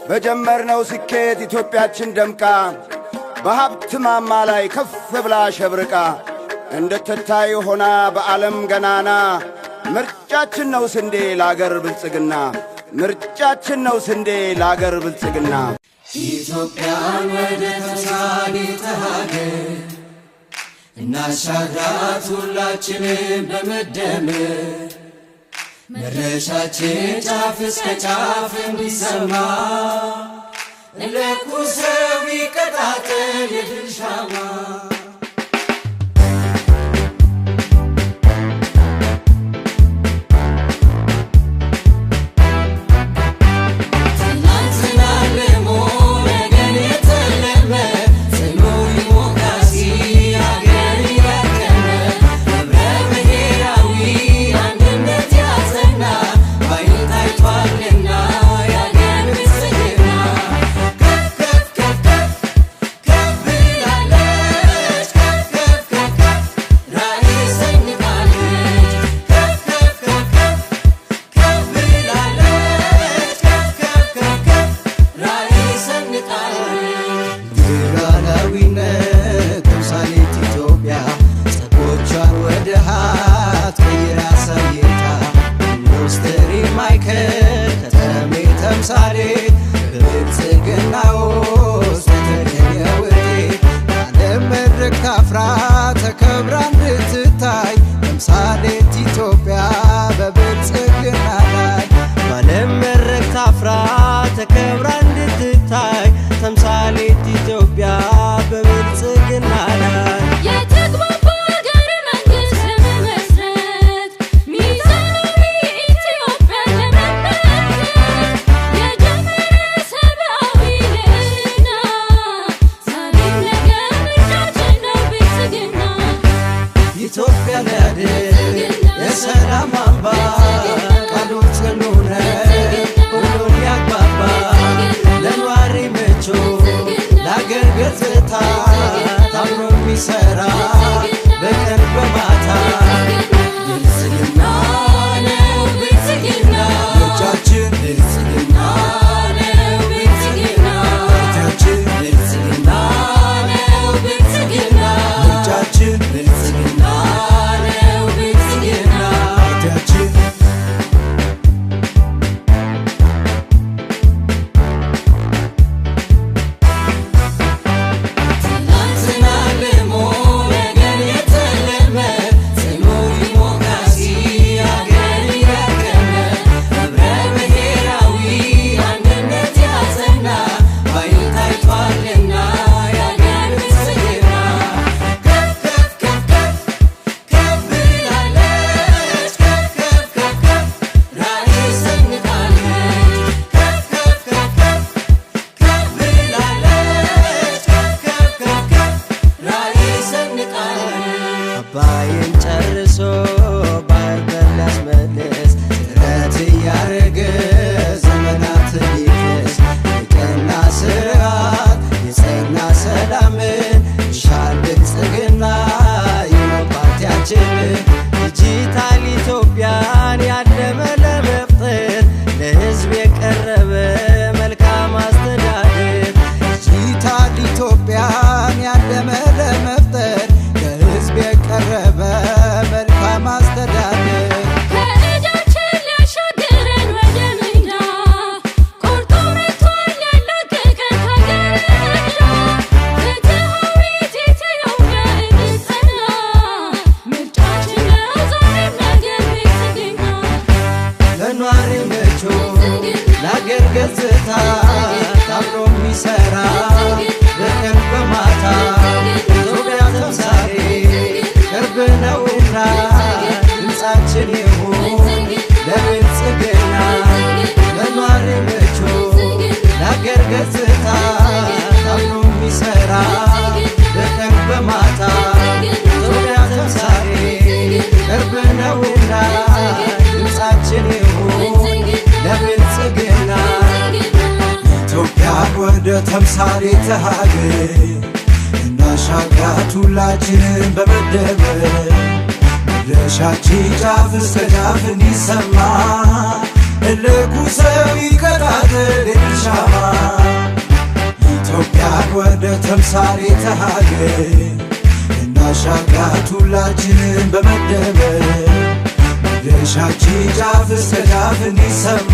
በጀመርነው ስኬት ኢትዮጵያችን ደምቃ በሀብት ማማ ላይ ከፍ ብላ ሸብርቃ እንድትታይ ሆና በዓለም ገናና ምርጫችን ነው ስንዴ ለአገር ብልጽግና ምርጫችን ነው ስንዴ ለአገር ብልጽግና ኢትዮጵያን ወደ ተምሳሌተ ሀገር እናሻግራት ሁላችንም በመደመር መድረሻችን ጫፍ እስከ ጫፍ እንዲሰማ ለኩሰው ይቀጣጠል የድል ሻማ ተከብራ እንድትታይ ተምሳሌት ኢትዮጵያ በብልጽግና ላይ ባለም መድረክ ታፍራ ተከብራ እንድትታይ ተምሳሌት ኢትዮጵያ በብልጽግና ላይ የሰላም አምባ ቃሉ ጽኑ ነው ሁሉን ያግባባ ለነዋሪ ምቹ ለአገር ገጽታ ታምኖ የሚሠራ በቀን በማታ ብልጽግና ነው ብልጽግና ምርጫችን ብልጽግና ነው ብልጽግና ምርጫችን ብልጽግና ነው ብልጽግና ምርጫችን ብልጽግና አባይን ጨርሶ ባህር ሊያስመልስ ጥረት እያደረገ ዘመናትን ይድረስ የቀና ስርዓት የጸና ሰላምን ይሻል ብልጽግና ይኸው ፓርቲያችን ዲጂታል ኢትዮጵያን ያለመ ለመፍጠር ለሕዝብ የቀረበ መልካም አስተዳደር ዲጂታል ኢትዮጵያን ያለመ ለመፍጠር የቀረበ መልካም አስተዳደር ከእጃችን ሊያሻግረን ወደ ሜዳ ቆርጦ መጥቷል ያላቀቀን ከገረዳ ፍትሃዊት ኢትዮጵያ እንድትጸና ምርጫችን ነው ዛሬም ነገም ብልጽግና ለነዋሪ ምቹ ለአገር ገጽታ ታምኖ የሚሠራ በቀን በማታ ኢትዮጵያ ተምሳሌ ቅርብ ነውና ድምፃችን ይሁን ለብልጽግና ለነዋሪ ምቹ ለአገር ገጽታ ታምኖ የሚሠራ በቀን በማታ ኢትዮጵያ ተምሳሌ ቅርብ ነውና ድምፃችን ይሁን ለብልጽግና ኢትዮጵያን ወደ ተምሳሌተ ሀገር እናሻግራት ሁላችንም በመደመር መድረሻችን ጫፍ እስከ ጫፍ እንዲሰማ እልኩ ሰው ይቀጣጠል የድል ሻማ ተምሳሌተ ሀገር እናሻግራት ሁላችንን በመደመር መድረሻችን ጫፍ እስከ ጫፍ እንዲሰማ